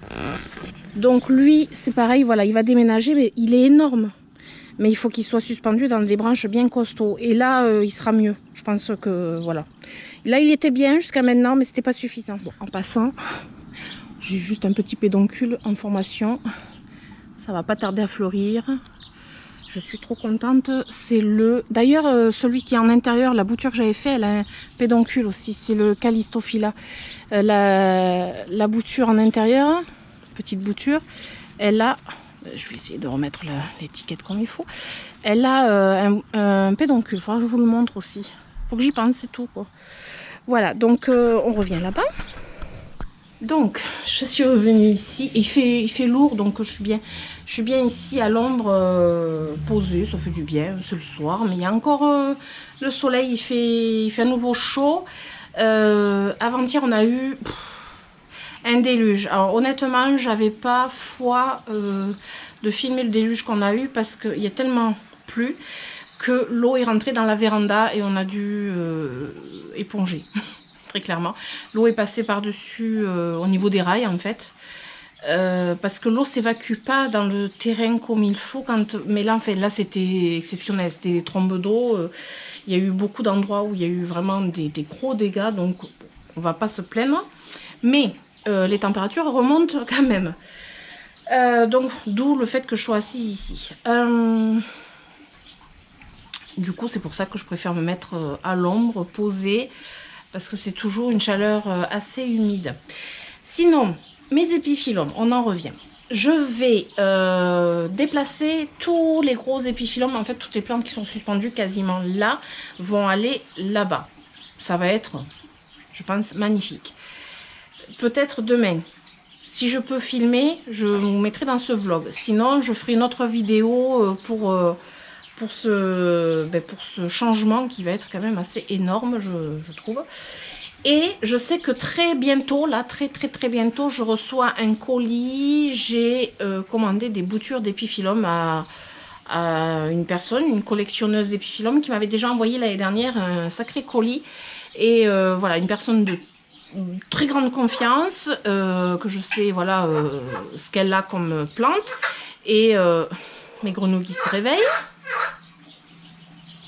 Donc lui, c'est pareil, voilà, il va déménager, mais il est énorme. Mais il faut qu'il soit suspendu dans des branches bien costauds. Et là, il sera mieux. Je pense que, voilà. Là, il était bien jusqu'à maintenant, mais c'était pas suffisant. Bon, en passant, j'ai juste un petit pédoncule en formation. Ça va pas tarder à fleurir. Je suis trop contente. C'est le... D'ailleurs, celui qui est en intérieur, la bouture que j'avais fait, elle a un pédoncule aussi. C'est le Callistophila. La bouture en intérieur, petite bouture, elle a... Je vais essayer de remettre l'étiquette comme il faut. Elle a un pédoncule. Il faudra que je vous le montre aussi. Il faut que j'y pense, c'est tout, quoi. Voilà, donc on revient là-bas. Donc, je suis revenue ici. Il fait lourd, donc je suis bien ici à l'ombre, posée. Ça fait du bien, c'est le soir. Mais il y a encore le soleil, il fait à nouveau chaud. Avant-hier, on a eu... un déluge. Alors honnêtement, j'avais pas foi de filmer le déluge qu'on a eu parce qu'il y a tellement plu que l'eau est rentrée dans la véranda et on a dû éponger, très clairement. L'eau est passée par-dessus au niveau des rails en fait. Parce que l'eau s'évacue pas dans le terrain comme il faut. Mais là, en fait, là c'était exceptionnel. C'était des trombes d'eau. Il y a eu beaucoup d'endroits où il y a eu vraiment des gros dégâts. Donc on va pas se plaindre. Mais... les températures remontent quand même. Donc, d'où le fait que je sois assise ici. Du coup, c'est pour ça que je préfère me mettre à l'ombre, posée, parce que c'est toujours une chaleur assez humide. Sinon, mes épiphyllums, on en revient. Je vais déplacer tous les gros épiphyllums, en fait, toutes les plantes qui sont suspendues quasiment là, vont aller là-bas. Ça va être, je pense, magnifique. Peut-être demain. Si je peux filmer, je vous mettrai dans ce vlog. Sinon, je ferai une autre vidéo pour ce changement qui va être quand même assez énorme, je trouve. Et je sais que très bientôt, là, très bientôt, je reçois un colis. J'ai commandé des boutures d'épiphyllum à une personne, une collectionneuse d'épiphyllum qui m'avait déjà envoyé l'année dernière un sacré colis. Et voilà, une personne de très grande confiance, que je sais voilà ce qu'elle a comme plante. Et mes grenouilles qui se réveillent,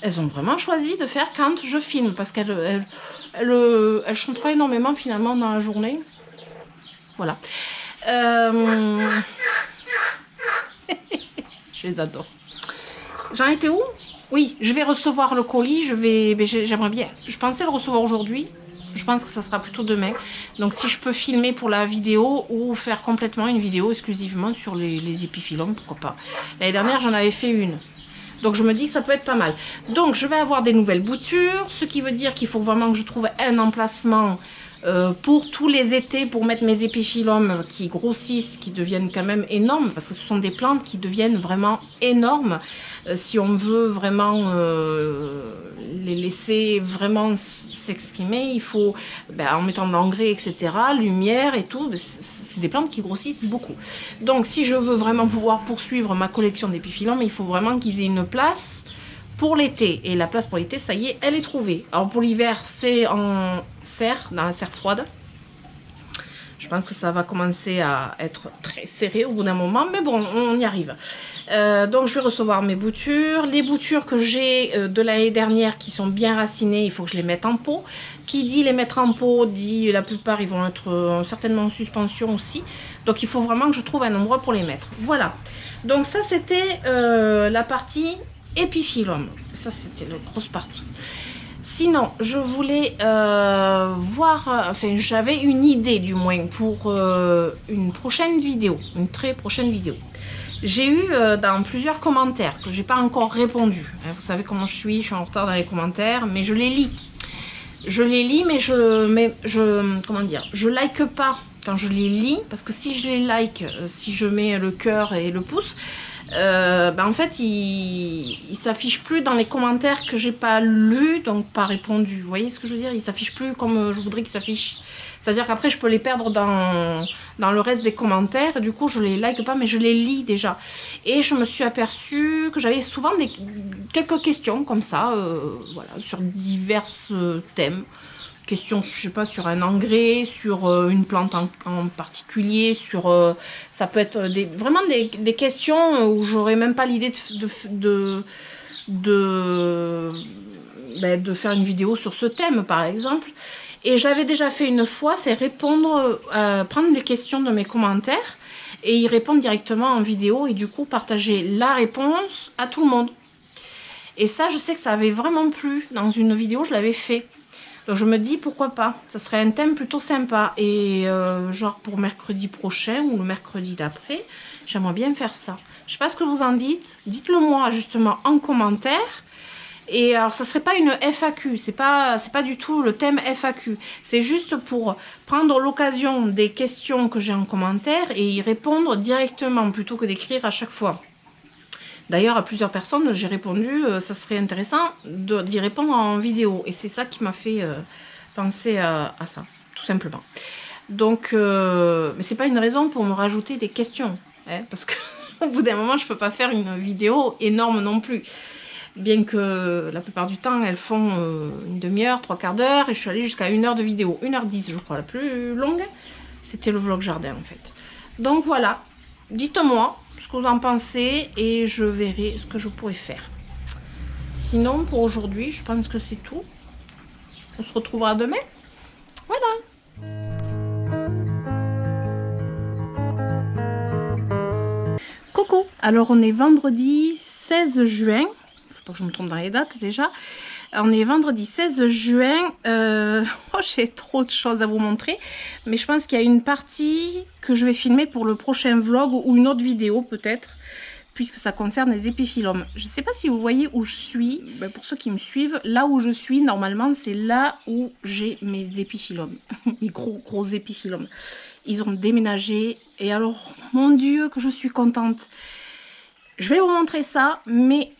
elles ont vraiment choisi de faire quand je filme, parce qu'elles chantent pas énormément finalement dans la journée. Voilà. Je les adore. J'en étais où? Oui, je vais recevoir le colis. J'aimerais bien. Je pensais le recevoir aujourd'hui. Je pense que ça sera plutôt demain. Donc si je peux filmer pour la vidéo ou faire complètement une vidéo exclusivement sur les épiphylomes, pourquoi pas. L'année dernière, j'en avais fait une. Donc je me dis que ça peut être pas mal. Donc je vais avoir des nouvelles boutures, ce qui veut dire qu'il faut vraiment que je trouve un emplacement pour tous les étés, pour mettre mes épiphylomes qui grossissent, qui deviennent quand même énormes, parce que ce sont des plantes qui deviennent vraiment énormes. Si on veut vraiment les laisser vraiment s'exprimer, il faut, en mettant de l'engrais, etc., lumière et tout, c'est des plantes qui grossissent beaucoup. Donc si je veux vraiment pouvoir poursuivre ma collection d'épiphylomes, il faut vraiment qu'ils aient une place pour l'été. Et la place pour l'été, ça y est, elle est trouvée. Alors pour l'hiver, c'est en serre, dans la serre froide. Je pense que ça va commencer à être très serré au bout d'un moment, mais bon, on y arrive. Donc je vais recevoir mes boutures. Les boutures que j'ai de l'année dernière qui sont bien racinées, il faut que je les mette en pot. Qui dit les mettre en pot, dit la plupart ils vont être certainement en suspension aussi. Donc il faut vraiment que je trouve un endroit pour les mettre. Voilà. Donc ça c'était la partie épiphyllum. Ça c'était la grosse partie. Sinon, je voulais voir, enfin j'avais une idée du moins pour une prochaine vidéo, une très prochaine vidéo. J'ai eu dans plusieurs commentaires que j'ai pas encore répondu. Vous savez comment je suis en retard dans les commentaires, mais je les lis. Je les lis, mais comment dire, je like pas quand je les lis, parce que si je les like, si je mets le cœur et le pouce, en fait il s'affiche plus dans les commentaires que j'ai pas lu, donc pas répondu. Vous voyez ce que je veux dire? Il s'affiche plus comme je voudrais qu'il s'affiche. C'est-à-dire qu'après je peux les perdre dans le reste des commentaires, et du coup je les like pas, mais je les lis déjà. Et je me suis aperçue que j'avais souvent quelques questions comme ça, voilà, sur divers thèmes. Questions, je sais pas, sur un engrais, sur une plante en particulier, sur ça peut être vraiment des questions où j'aurais même pas l'idée de faire une vidéo sur ce thème par exemple. Et j'avais déjà fait une fois, c'est répondre, prendre les questions de mes commentaires et y répondre directement en vidéo, et du coup partager la réponse à tout le monde. Et ça, je sais que ça avait vraiment plu dans une vidéo, je l'avais fait. Donc je me dis pourquoi pas, ça serait un thème plutôt sympa. Et genre pour mercredi prochain ou le mercredi d'après, j'aimerais bien faire ça. Je sais pas ce que vous en dites, dites-le moi justement en commentaire. Et alors ça serait pas une FAQ, c'est pas du tout le thème FAQ. C'est juste pour prendre l'occasion des questions que j'ai en commentaire et y répondre directement plutôt que d'écrire à chaque fois. D'ailleurs, à plusieurs personnes, j'ai répondu, ça serait intéressant d'y répondre en vidéo. Et c'est ça qui m'a fait penser à ça, tout simplement. Donc, mais c'est pas une raison pour me rajouter des questions. Hein, parce qu'au bout d'un moment, je peux pas faire une vidéo énorme non plus. Bien que la plupart du temps, elles font une demi-heure, 3/4 d'heure. Et je suis allée jusqu'à 1 heure de vidéo. 1h10, je crois, la plus longue. C'était le vlog jardin, en fait. Donc voilà, dites-moi ce que vous en pensez et je verrai ce que je pourrais faire. Sinon, pour aujourd'hui, je pense que c'est tout. On se retrouvera demain. Voilà. Coucou. Alors, on est vendredi 16 juin. Faut pas que je me trompe dans les dates déjà. On est vendredi 16 juin. Oh, j'ai trop de choses à vous montrer. Mais je pense qu'il y a une partie que je vais filmer pour le prochain vlog ou une autre vidéo peut-être. Puisque ça concerne les épiphylomes. Je ne sais pas si vous voyez où je suis. Ben, pour ceux qui me suivent, là où je suis, normalement, c'est là où j'ai mes épiphylomes. Mes gros épiphylomes. Ils ont déménagé. Et alors, mon Dieu, que je suis contente. Je vais vous montrer ça, mais...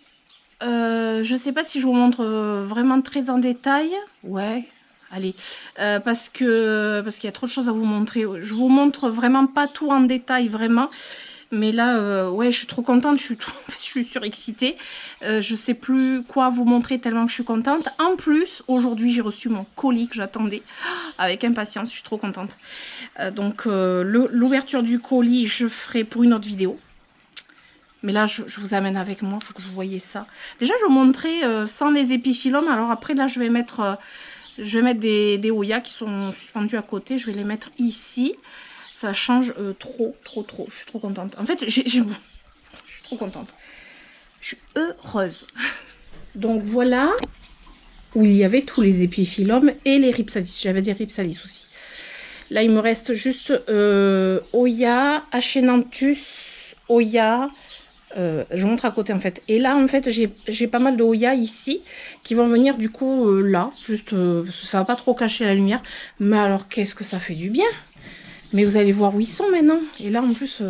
je sais pas si je vous montre vraiment très en détail. Ouais, allez. Parce qu'il y a trop de choses à vous montrer. Je vous montre vraiment pas tout en détail, vraiment. Mais là, ouais, je suis trop contente. Je suis surexcitée. Je sais plus quoi vous montrer tellement que je suis contente. En plus, aujourd'hui, j'ai reçu mon colis que j'attendais avec impatience. Je suis trop contente. Donc, l'ouverture du colis, je ferai pour une autre vidéo. Mais là, je vous amène avec moi. Il faut que vous voyez ça. Déjà, je vais vous montrer sans les épiphylomes. Alors après, là, je vais mettre des Oya qui sont suspendus à côté. Je vais les mettre ici. Ça change trop. Je suis trop contente. En fait, je suis trop contente. Je suis heureuse. Donc voilà où il y avait tous les épiphylomes et les rhipsalis. J'avais des rhipsalis aussi. Là, il me reste juste Oya, Achenanthus, Oya. Je vous montre à côté en fait. Et là, en fait, j'ai pas mal de Oya ici qui vont venir du coup là. Juste, ça va pas trop cacher la lumière. Mais alors, qu'est-ce que ça fait du bien! Mais vous allez voir où ils sont maintenant. Et là, en plus,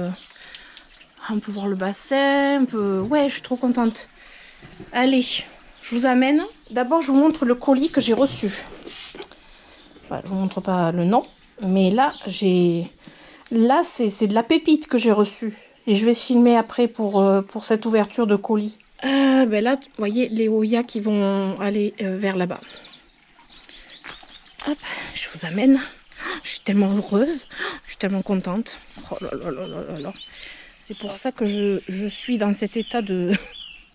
on peut voir le bassin. Ouais, je suis trop contente. Allez, je vous amène. D'abord, je vous montre le colis que j'ai reçu. Voilà, je vous montre pas le nom. Mais là, c'est de la pépite que j'ai reçue. Et je vais filmer après pour cette ouverture de colis. Ben là, vous voyez les Oya qui vont aller vers là-bas. Hop, je vous amène. Je suis tellement heureuse. Je suis tellement contente. Oh là là là là là. C'est pour ça que je suis dans cet état de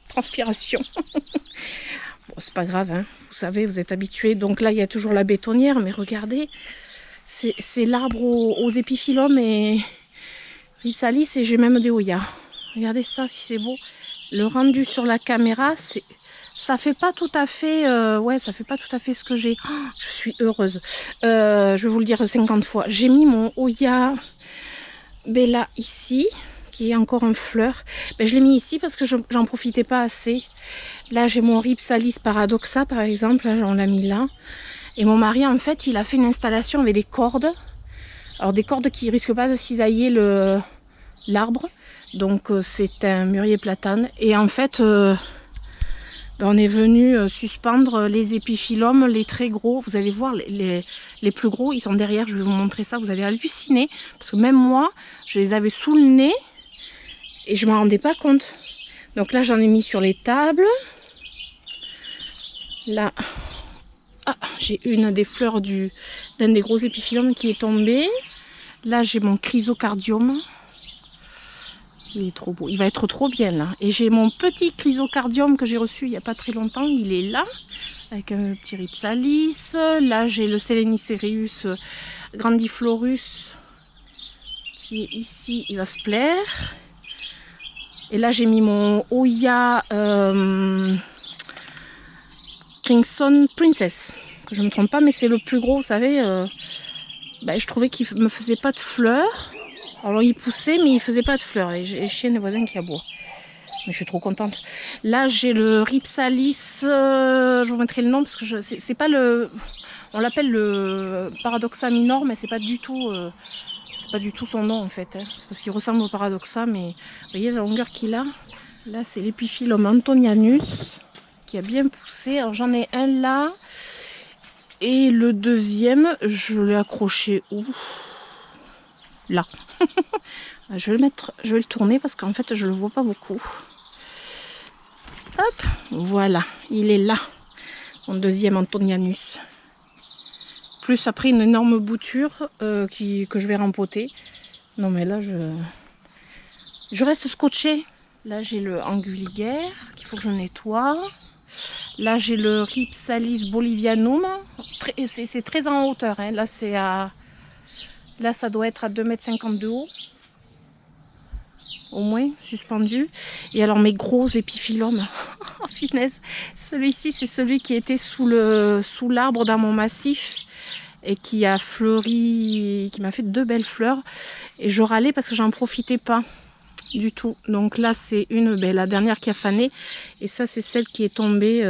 transpiration. Bon, c'est pas grave, hein. Vous savez, vous êtes habitués. Donc là, il y a toujours la bétonnière. Mais regardez, c'est l'arbre aux épiphylomes et... Rhipsalis et j'ai même des Oya. Regardez ça, si c'est beau. Le rendu sur la caméra, ça fait pas tout à fait... ouais, ça fait pas tout à fait ce que j'ai. Oh, je suis heureuse. Je vais vous le dire 50 fois. J'ai mis mon Oya Bella ici, qui est encore en fleur. Ben, je l'ai mis ici parce que j'en profitais pas assez. Là, j'ai mon Rhipsalis paradoxa, par exemple. Là, on l'a mis là. Et mon mari, en fait, il a fait une installation avec des cordes. Alors des cordes qui risquent pas de cisailler l'arbre. Donc c'est un mûrier platane. Et en fait, on est venu suspendre les épiphylomes, les très gros. Vous allez voir, les plus gros, ils sont derrière. Je vais vous montrer ça, vous allez halluciner. Parce que même moi, je les avais sous le nez et je ne m'en rendais pas compte. Donc là, j'en ai mis sur les tables. Là, j'ai une des fleurs d'un des gros épiphylomes qui est tombée. Là, j'ai mon chrysocardium. Il est trop beau. Il va être trop bien là. Et j'ai mon petit chrysocardium que j'ai reçu il n'y a pas très longtemps. Il est là. Avec un petit rhipsalis. Là, j'ai le Selenicerius grandiflorus qui est ici. Il va se plaire. Et là, j'ai mis mon Oya Crimson Princess. Que je ne me trompe pas, mais c'est le plus gros, vous savez. Je trouvais qu'il ne me faisait pas de fleurs. Alors il poussait, mais il faisait pas de fleurs. Et j'ai chien des voisins qui aboient. Mais je suis trop contente. Là, j'ai le Rhipsalis. Je vous mettrai le nom parce que c'est pas le. On l'appelle le Paradoxa minor, mais c'est pas du tout son nom en fait. Hein. C'est parce qu'il ressemble au Paradoxa, mais vous voyez la longueur qu'il a. Là, c'est l'épiphyllum antonianus qui a bien poussé. Alors j'en ai un là. Et le deuxième, je l'ai accroché où? Là. Je vais le tourner parce qu'en fait, je le vois pas beaucoup. Hop, voilà, il est là. Mon deuxième Antonianus. Plus après une énorme bouture que je vais rempoter. Non mais là, je reste scotchée. Là, j'ai le Anguliger qu'il faut que je nettoie. Là, j'ai le Rhipsalis bolivianum. C'est très en hauteur. Hein. Là, ça doit être à 2,50 m de haut. Au moins, suspendu. Et alors, mes gros épiphylomes. Oh, finesse. Celui-ci, c'est celui qui était sous l'arbre dans mon massif. Et qui a fleuri, qui m'a fait 2 belles fleurs. Et je râlais parce que j'en profitais pas du tout. Donc là, c'est la dernière qui a fané. Et ça, c'est celle qui est tombée,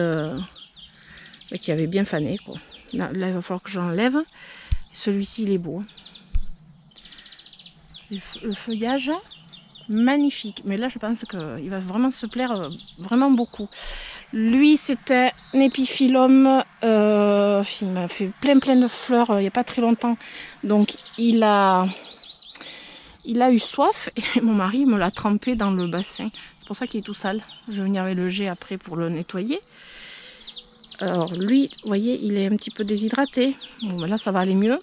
qui avait bien fané. Quoi. Là, il va falloir que j'enlève. Celui-ci, il est beau. Le feuillage, magnifique. Mais là, je pense qu'il va vraiment se plaire vraiment beaucoup. Lui, c'était un épiphyllum. Il m'a fait plein de fleurs il n'y a pas très longtemps. Donc, il il a eu soif et mon mari me l'a trempé dans le bassin. C'est pour ça qu'il est tout sale. Je vais venir avec le jet après pour le nettoyer. Alors lui, vous voyez, il est un petit peu déshydraté. Bon, là, ça va aller mieux.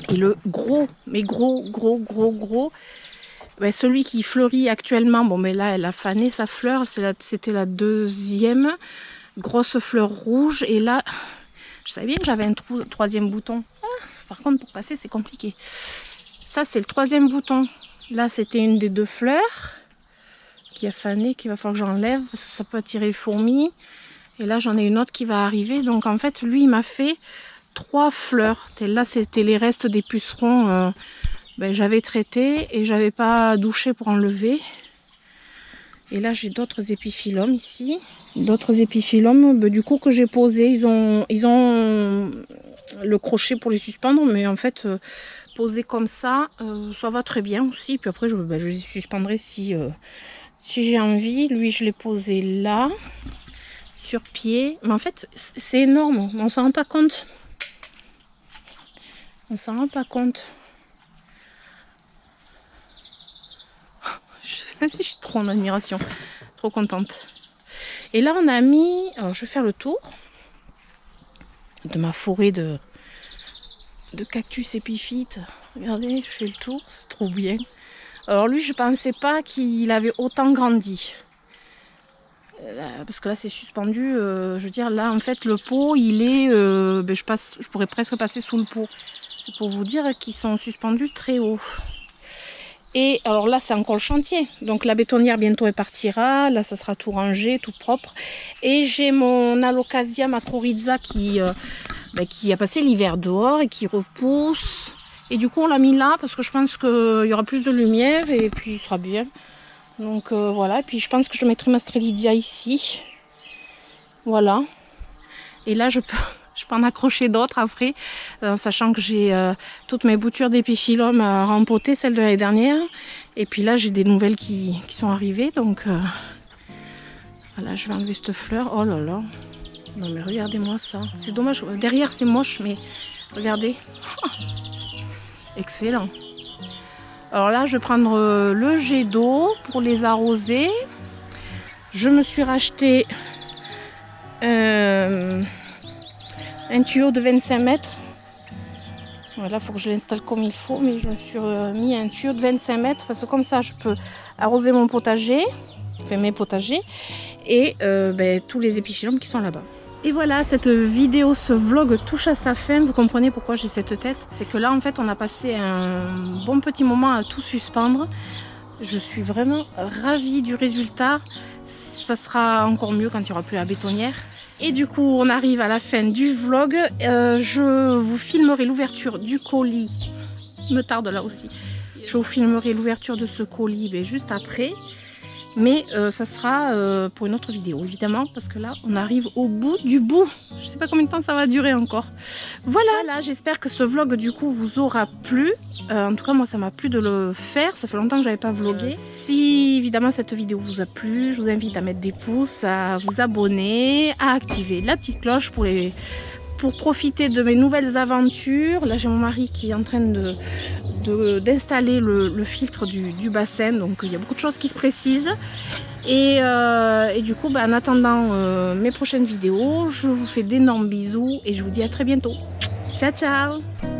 Et le gros, mais gros, ben, celui qui fleurit actuellement, bon, mais là, elle a fané sa fleur. C'était la deuxième grosse fleur rouge. Et là, je savais bien que j'avais un troisième bouton. Ah, par contre, pour passer, c'est compliqué. Ça, c'est le troisième bouton. Là, c'était une des deux fleurs qui a fané, qu'il va falloir que j'enlève. Ça peut attirer les fourmis. Et là, j'en ai une autre qui va arriver. Donc, en fait, lui, il m'a fait 3 fleurs. Et là, c'était les restes des pucerons. Ben, j'avais traité et j'avais pas douché pour enlever. Et là, j'ai d'autres épiphyllums ici. D'autres épiphyllums, ben, du coup, que j'ai posés. Ils ont le crochet pour les suspendre. Mais en fait, posé comme ça, ça va très bien aussi. Puis après, je les suspendrai si j'ai envie. Lui, je l'ai posé là. Sur pied, mais en fait c'est énorme, on s'en rend pas compte. On s'en rend pas compte. Je suis trop en admiration, trop contente. Et là on a mis, alors je vais faire le tour de ma forêt de cactus épiphytes. Regardez, je fais le tour, c'est trop bien. Alors lui, je pensais pas qu'il avait autant grandi. Parce que là c'est suspendu, je veux dire là en fait le pot il est, ben, je pourrais presque passer sous le pot. C'est pour vous dire qu'ils sont suspendus très haut. Et alors là c'est encore le chantier, donc la bétonnière bientôt elle partira, là ça sera tout rangé, tout propre. Et j'ai mon Alocasia macrorrhiza qui a passé l'hiver dehors et qui repousse. Et du coup on l'a mis là parce que je pense qu'il y aura plus de lumière et puis il sera bien. Donc voilà, et puis je pense que je mettrai ma Strelitzia ici. Voilà. Et là je peux en accrocher d'autres après, sachant que j'ai toutes mes boutures d'épiphyllum à rempoter, celles de l'année dernière. Et puis là j'ai des nouvelles qui sont arrivées. Donc voilà, je vais enlever cette fleur. Oh là là. Non mais regardez-moi ça. C'est dommage, derrière c'est moche, mais regardez. Excellent. Alors là, je vais prendre le jet d'eau pour les arroser. Je me suis racheté un tuyau de 25 mètres. Voilà, il faut que je l'installe comme il faut, mais je me suis mis un tuyau de 25 mètres parce que comme ça, je peux arroser mon potager, enfin mes potagers, et tous les épiphyllums qui sont là-bas. Et voilà, cette vidéo, ce vlog touche à sa fin. Vous comprenez pourquoi j'ai cette tête. C'est que là, en fait, on a passé un bon petit moment à tout suspendre. Je suis vraiment ravie du résultat. Ça sera encore mieux quand il n'y aura plus la bétonnière. Et du coup, on arrive à la fin du vlog. Je vous filmerai l'ouverture du colis. Il me tarde là aussi. Je vous filmerai l'ouverture de ce colis juste après. Mais ça sera pour une autre vidéo, évidemment, parce que là, on arrive au bout du bout. Je ne sais pas combien de temps ça va durer encore. Voilà, j'espère que ce vlog, du coup, vous aura plu. En tout cas, moi, ça m'a plu de le faire. Ça fait longtemps que je n'avais pas vlogué. Si, évidemment, cette vidéo vous a plu, je vous invite à mettre des pouces, à vous abonner, à activer la petite cloche pour profiter de mes nouvelles aventures. Là, j'ai mon mari qui est en train d'installer le filtre du bassin, donc il y a beaucoup de choses qui se précisent. Et du coup, en attendant mes prochaines vidéos, je vous fais d'énormes bisous et je vous dis à très bientôt. Ciao, ciao!